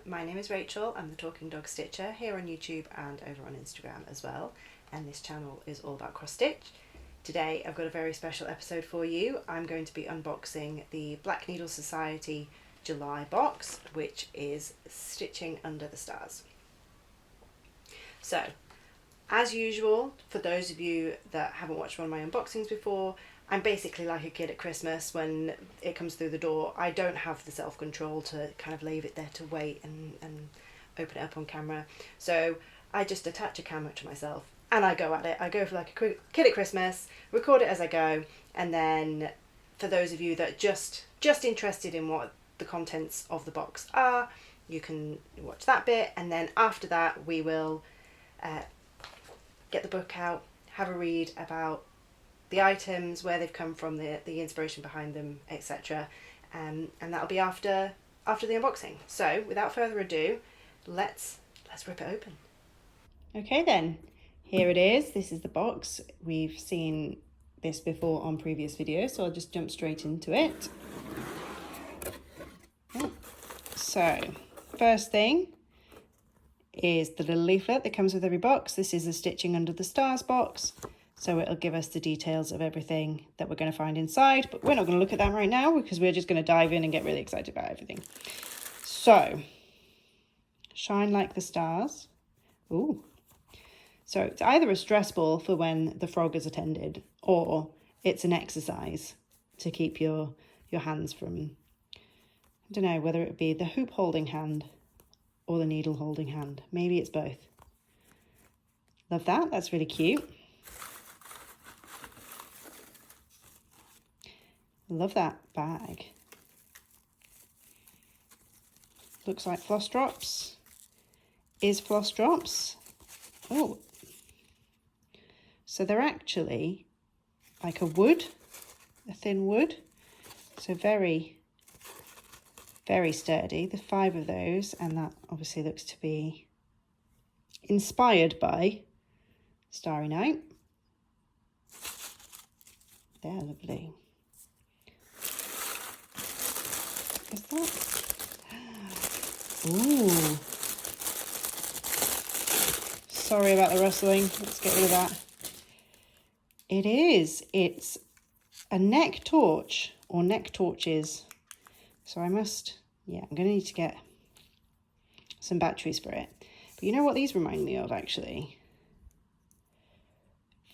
my name is Rachel. I'm the Talking Dog Stitcher here on YouTube and over on Instagram as well. And this channel is all about cross stitch. Today I've got a very special episode for you. I'm going to be unboxing the Black Needle Society July box, which is Stitching Under the Stars. So, as usual, for those of you that haven't watched one of my unboxings before, I'm basically like a kid at Christmas when it comes through the door. I don't have the self-control to kind of leave it there to wait and open it up on camera. So I just attach a camera to myself and I go at it. I go for like a kid at Christmas, record it as I go, and then for those of you that just interested in what the contents of the box are, you can watch that bit, and then after that we will get the book out, have a read about the items, where they've come from, the inspiration behind them, etc. And that'll be after the unboxing. So without further ado, let's rip it open. Okay then, here it is. This is the box. We've seen this before on previous videos, so I'll just jump straight into it. So first thing is the little leaflet that comes with every box. This is a Stitching Under the Stars box. So it'll give us the details of everything that we're going to find inside, but we're not going to look at that right now because we're just going to dive in and get really excited about everything. So, shine like the stars. Ooh. So it's either a stress ball for when the frog is attended, or it's an exercise to keep your hands from, I don't know, whether it be the hoop holding hand or the needle holding hand. Maybe it's both. Love that. That's really cute. Love that bag. Looks like floss drops. Is floss drops. Oh. So they're actually like a wood, a thin wood. So very, very sturdy. The 5 of those, and that obviously looks to be inspired by Starry Night. They're lovely. Is that? Ooh. Sorry about the rustling. Let's get rid of that. It is. It's a neck torch, or neck torches. So I'm going to need to get some batteries for it. But you know what these remind me of, actually?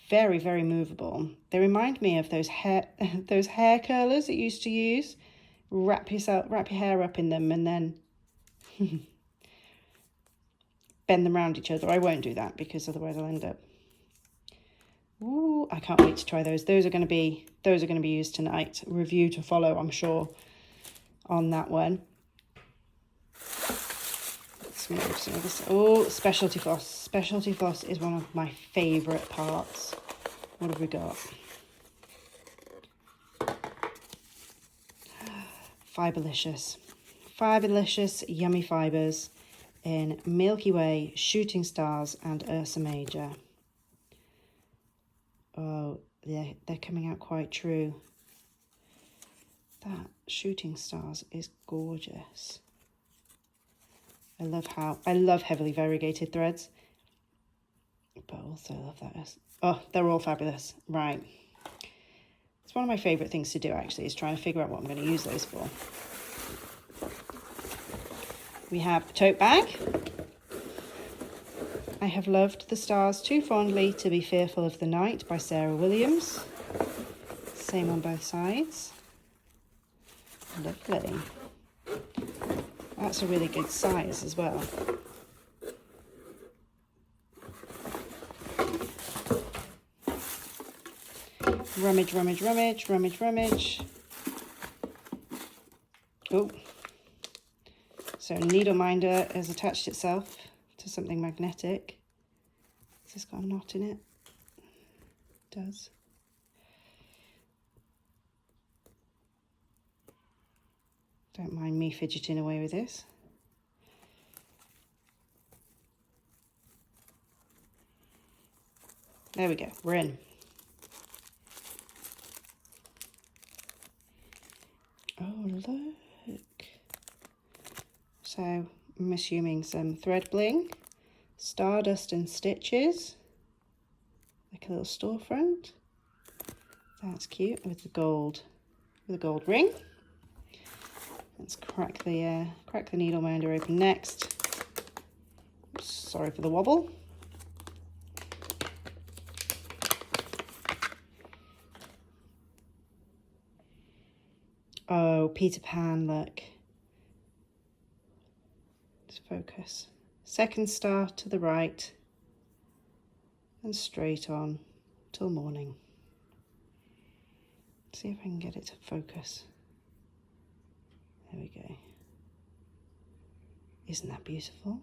Very, very movable. They remind me of those hair curlers that you used to use. Wrap your hair up in them and then bend them around each other. I won't do that because otherwise I'll end up. Ooh, I can't wait to try those. Those are going to be used tonight. Review to follow, I'm sure, on that one. Let's move some of this. Oh, specialty floss. Specialty floss is one of my favourite parts. What have we got? Fiberlicious. Fiberlicious yummy fibres in Milky Way, Shooting Stars and Ursa Major. Oh, yeah, they're coming out quite true. That Shooting Stars is gorgeous. I love heavily variegated threads, but also love that. Oh, they're all fabulous. Right. It's one of my favourite things to do, actually, is trying to figure out what I'm going to use those for. We have a tote bag. I have loved the stars too fondly to be fearful of the night by Sarah Williams. Same on both sides. Lovely. That's a really good size as well. Rummage, rummage, rummage, rummage, rummage. Oh. So needle minder has attached itself to something magnetic. Has this got a knot in it? It does. Don't mind me fidgeting away with this. There we go, we're in. Oh, look. So I'm assuming some thread bling, stardust and stitches, like a little storefront. That's cute with the gold ring. Let's crack the needle minder open next. Oops, sorry for the wobble. Oh, Peter Pan, look. Let's focus. Second star to the right and straight on till morning. See if I can get it to focus. There we go. Isn't that beautiful?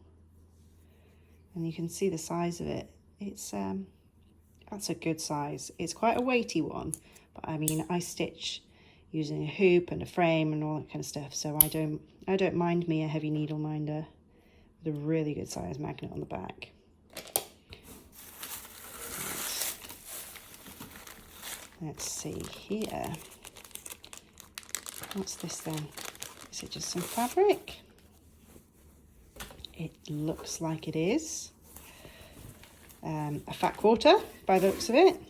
And you can see the size of it. It's that's a good size. It's quite a weighty one, but I mean, I stitch using a hoop and a frame and all that kind of stuff, so I don't mind me a heavy needle minder with a really good size magnet on the back. Let's see here. What's this then? Is it just some fabric? It looks like it is. A fat quarter by the looks of it.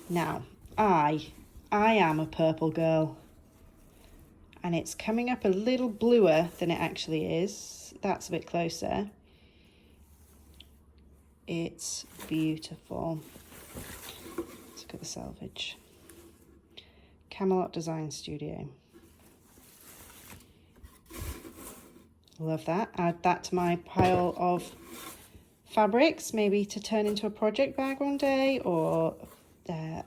Now, I am a purple girl. And it's coming up a little bluer than it actually is. That's a bit closer. It's beautiful. Let's look at the selvage. Camelot Design Studio. Love that. Add that to my pile of fabrics, maybe to turn into a project bag one day, or I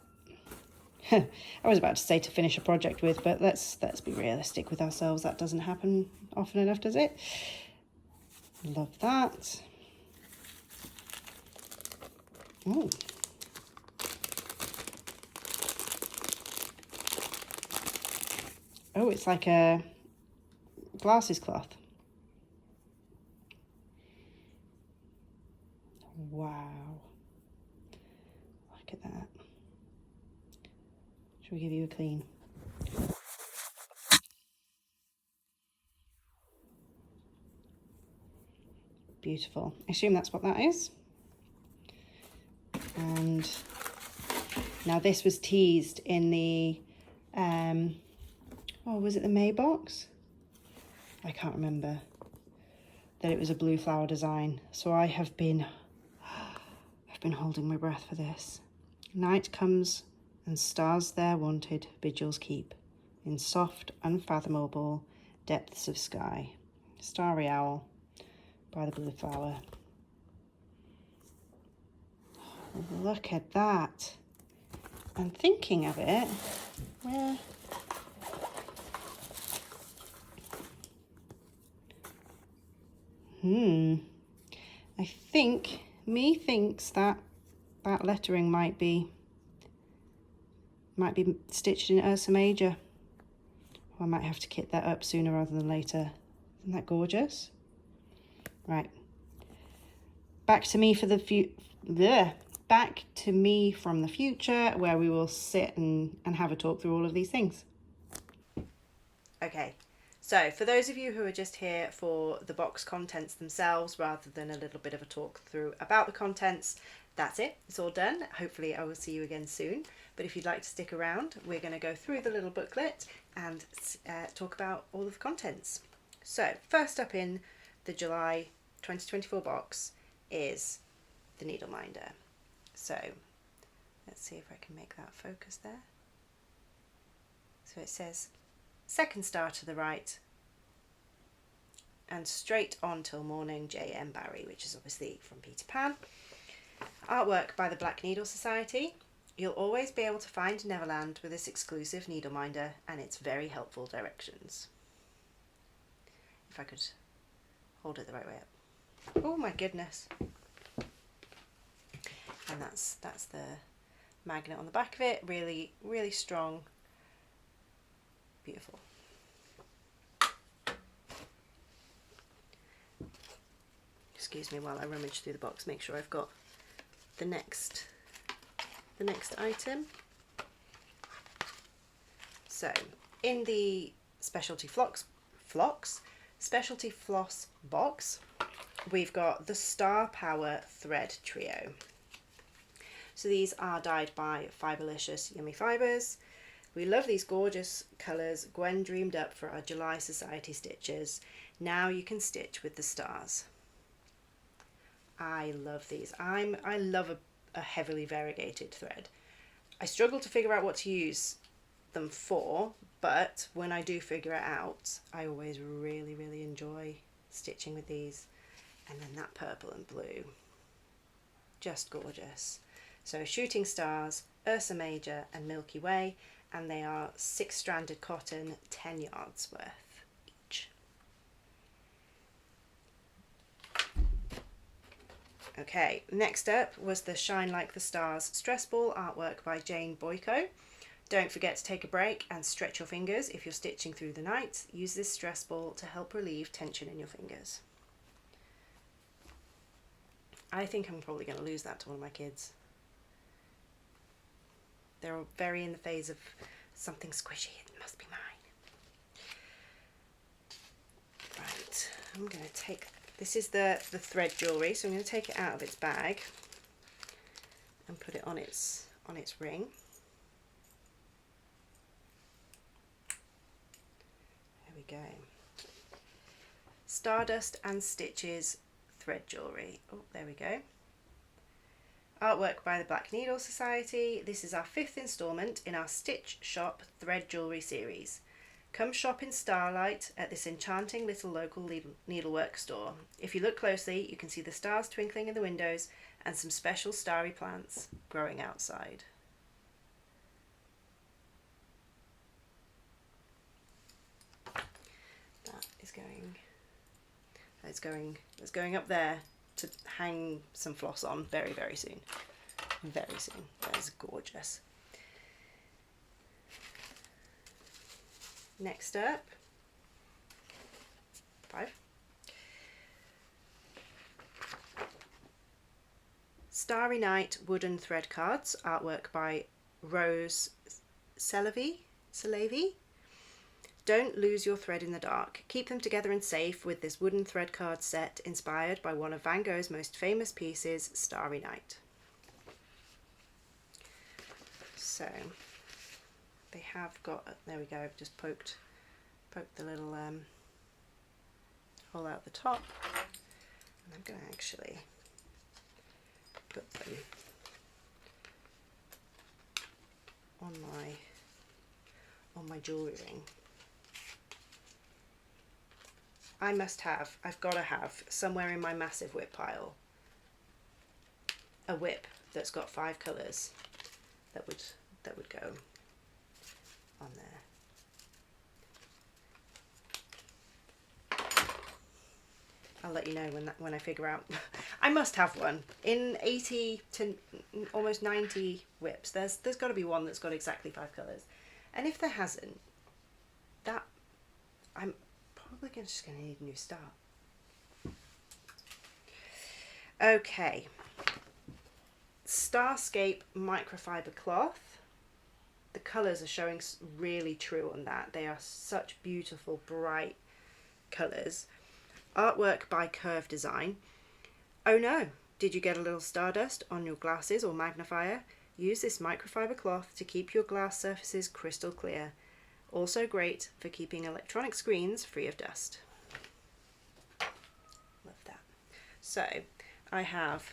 was about to say to finish a project with, but let's be realistic with ourselves. That doesn't happen often enough, does it? Love that. Oh. Oh, it's like a glasses cloth. Wow. Look at that. Should we give you a clean? Beautiful. I assume that's what that is. And now this was teased in the oh, was it the May box? I can't remember. That it was a blue flower design. So I've been holding my breath for this. Night comes and stars there wanted, vigils keep, in soft, unfathomable depths of sky. Starry owl by the blue flower. Oh, look at that. And thinking of it, where? I think, thinks that lettering might be stitched in Ursa Major. Or I might have to kit that up sooner rather than later. Isn't that gorgeous? Right. Back to me from the future, where we will sit and have a talk through all of these things. Okay. So for those of you who are just here for the box contents themselves rather than a little bit of a talk through about the contents, that's it. It's all done. Hopefully I will see you again soon. But if you'd like to stick around, we're going to go through the little booklet and talk about all of the contents. So first up in the July 2024 box is the needle minder. So let's see if I can make that focus there. So it says second star to the right and straight on till morning, J.M. Barrie, which is obviously from Peter Pan. Artwork by the Black Needle Society. You'll always be able to find Neverland with this exclusive needle minder and its very helpful directions. If I could hold it the right way up. Oh my goodness. And that's the magnet on the back of it. Really, really strong. Beautiful. Excuse me while I rummage through the box, make sure I've got the next item. So in the specialty flocks, specialty floss box, we've got the Star Power Thread Trio. So these are dyed by Fiberlicious Yummy Fibres. We love these gorgeous colours Gwen dreamed up for our July Society stitches. Now you can stitch with the stars. I love these. I love a heavily variegated thread. I struggle to figure out what to use them for, but when I do figure it out, I always really, really enjoy stitching with these. And then that purple and blue, just gorgeous. So Shooting Stars, Ursa Major and Milky Way, and they are 6-stranded cotton, 10 yards worth each. Okay, next up was the Shine Like the Stars stress ball artwork by Jane Boyko. Don't forget to take a break and stretch your fingers if you're stitching through the night. Use this stress ball to help relieve tension in your fingers. I think I'm probably going to lose that to one of my kids. They're very in the phase of something squishy. It must be mine. Right, I'm going to take, this is the thread jewellery, so I'm going to take it out of its bag and put it on its ring. There we go. Stardust and Stitches thread jewellery. Oh, there we go. Artwork by the Black Needle Society. This is our 5th instalment in our Stitch Shop Thread Jewellery series. Come shop in starlight at this enchanting little local needlework store. If you look closely, you can see the stars twinkling in the windows and some special starry plants growing outside. It's going up there to hang some floss on very, very soon. Very soon. That is gorgeous. Next up, 5. Starry Night wooden thread cards, artwork by Rose Selavi. Don't lose your thread in the dark. Keep them together and safe with this wooden thread card set inspired by one of Van Gogh's most famous pieces, Starry Night. So they have got, there we go, I've just poked the little hole out the top, and I'm going to actually put them on my jewellery ring. I've got to have somewhere in my massive whip pile a whip that's got 5 colours that would go on there. I'll let you know when I figure out. I must have one. In 80 to almost 90 whips, there's got to be one that's got exactly 5 colours. And if there hasn't, I'm probably just going to need a new start. Okay. Starscape microfiber cloth. The colours are showing really true on that. They are such beautiful, bright colours. Artwork by Curve Design. Oh no, did you get a little stardust on your glasses or magnifier? Use this microfiber cloth to keep your glass surfaces crystal clear. Also great for keeping electronic screens free of dust. Love that. So I have,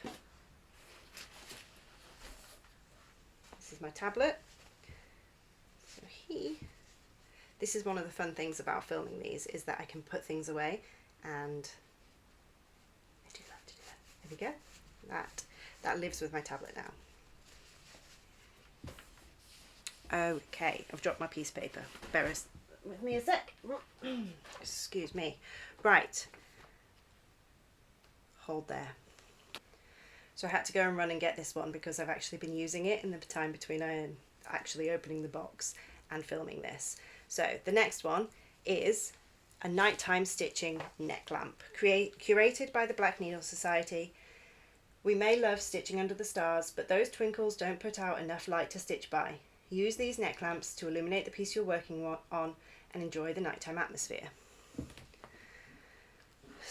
this is my tablet. So this is one of the fun things about filming these, is that I can put things away, and I do love to do that. There we go. That lives with my tablet now. Okay, I've dropped my piece of paper. Bear with me a sec. Excuse me. Right. Hold there. So I had to go and run and get this one because I've actually been using it in the time between actually opening the box and filming this. So the next one is a nighttime stitching neck lamp, curated by the Black Needle Society. We may love stitching under the stars, but those twinkles don't put out enough light to stitch by. Use these neck lamps to illuminate the piece you're working on and enjoy the nighttime atmosphere.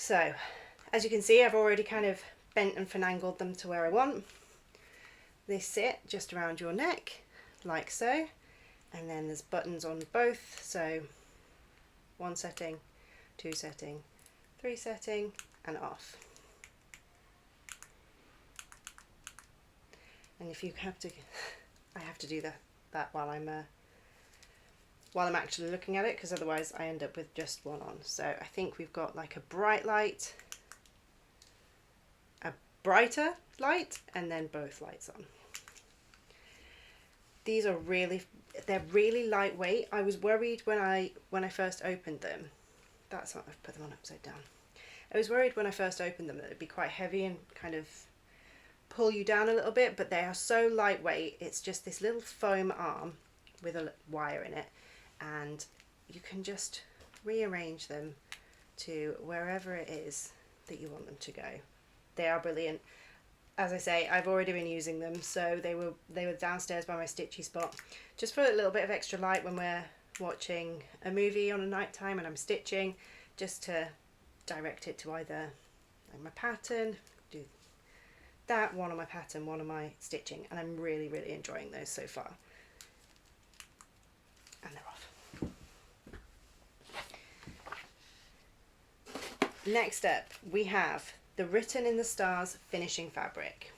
So as you can see, I've already kind of bent and finangled them to where I want. They sit just around your neck, like so, and then there's buttons on both, so 1 setting, 2 setting, 3 setting, and off. And if you have to, I have to do that while I'm actually looking at it, because otherwise I end up with just one on. So I think we've got like a bright light, a brighter light, and then both lights on. These are they're really lightweight. I was worried when I first opened them. That's not, I've put them on upside down. I was worried when I first opened them that it'd be quite heavy and kind of pull you down a little bit, but they are so lightweight. It's just this little foam arm with a wire in it, and you can just rearrange them to wherever it is that you want them to go. They are brilliant. As I say, I've already been using them, so they were downstairs by my stitchy spot, just for a little bit of extra light when we're watching a movie on a night time and I'm stitching, just to direct it to either like my pattern, do that, one on my pattern, one on my stitching, and I'm really, really enjoying those so far. And they're off. Next up, we have the Written in the Stars finishing fabric.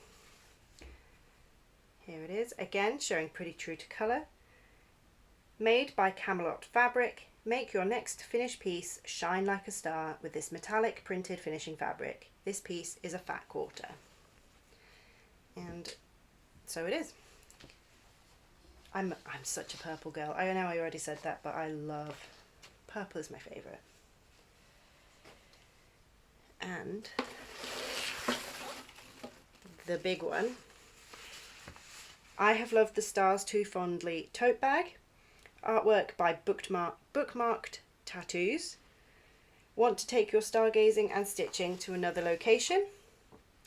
Here it is, again showing pretty true to colour. Made by Camelot Fabric, make your next finished piece shine like a star with this metallic printed finishing fabric. This piece is a fat quarter. And so it is. I'm such a purple girl. I know I already said that, but I love purple, is my favourite. And the big one, I Have Loved the Stars Too Fondly tote bag, artwork by Bookmarked Tattoos. Want to take your stargazing and stitching to another location?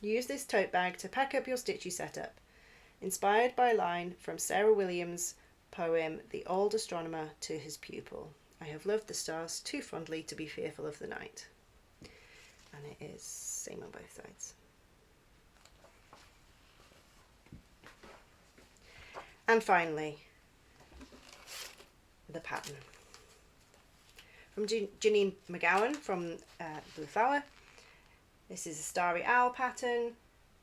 Use this tote bag to pack up your stitchy setup. Inspired by a line from Sarah Williams' poem The Old Astronomer to His Pupil. I have loved the stars too fondly to be fearful of the night. And it is same on both sides. And finally, the pattern. From Janine McGowan from Blue Flower. This is a starry owl pattern.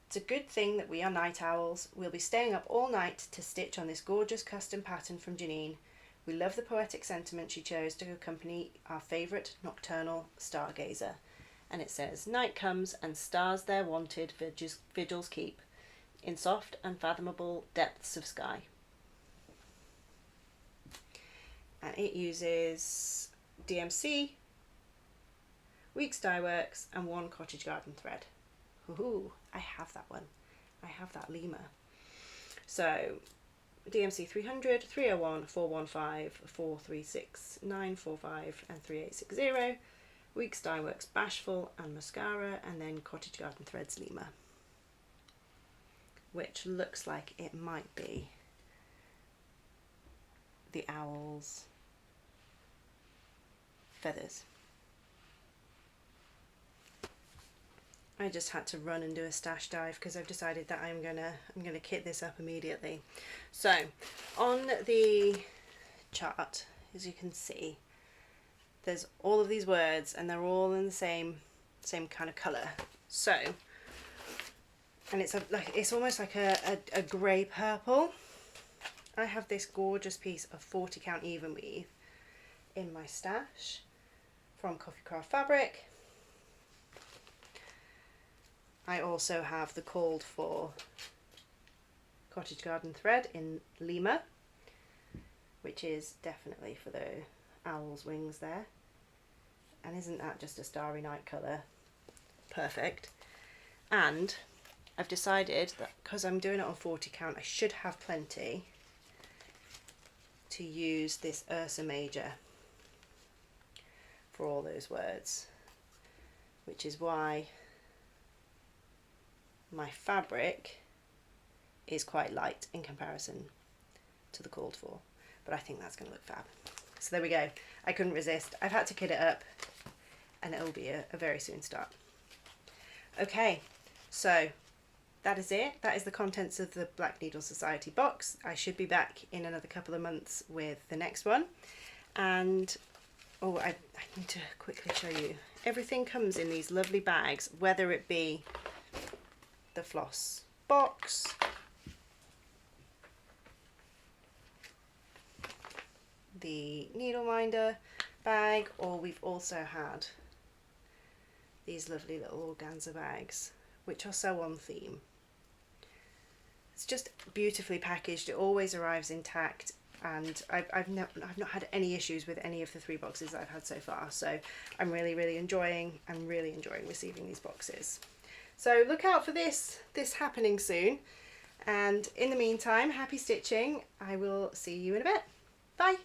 It's a good thing that we are night owls. We'll be staying up all night to stitch on this gorgeous custom pattern from Janine. We love the poetic sentiment she chose to accompany our favourite nocturnal stargazer. And it says, night comes and stars their wonted vigils keep in soft unfathomable depths of sky. And it uses DMC, Weeks Dye Works, and 1 Cottage Garden thread. Ooh, I have that one. I have that Lima. So DMC 300, 301, 415, 436, 945, and 3860. Weeks Dye Works Bashful and Mascara, and then Cottage Garden Threads Lima, which looks like it might be the owl's feathers. I just had to run and do a stash dive because I've decided that I'm gonna kit this up immediately. So on the chart, as you can see, there's all of these words and they're all in the same kind of colour. So, and it's almost like a grey purple. I have this gorgeous piece of 40 count even weave in my stash from Coffee Craft Fabric. I also have the called for Cottage Garden thread in Lima, which is definitely for the owl's wings there. And isn't that just a starry night colour? Perfect. And I've decided that because I'm doing it on 40 count, I should have plenty to use this Ursa Major for all those words, which is why my fabric is quite light in comparison to the called for, but I think that's going to look fab. So there we go. I couldn't resist. I've had to kit it up, and it'll be a very soon start. Okay, so that is it. That is the contents of the Black Needle Society box. I should be back in another couple of months with the next one. And I need to quickly show you. Everything comes in these lovely bags, whether it be the floss box, the needle minder bag, or we've also had these lovely little organza bags, which are so on theme. It's just beautifully packaged. It always arrives intact, and I've not had any issues with any of the 3 boxes I've had so far. So I'm really enjoying receiving these boxes. So look out for this happening soon. And in the meantime, happy stitching. I will see you in a bit. Bye.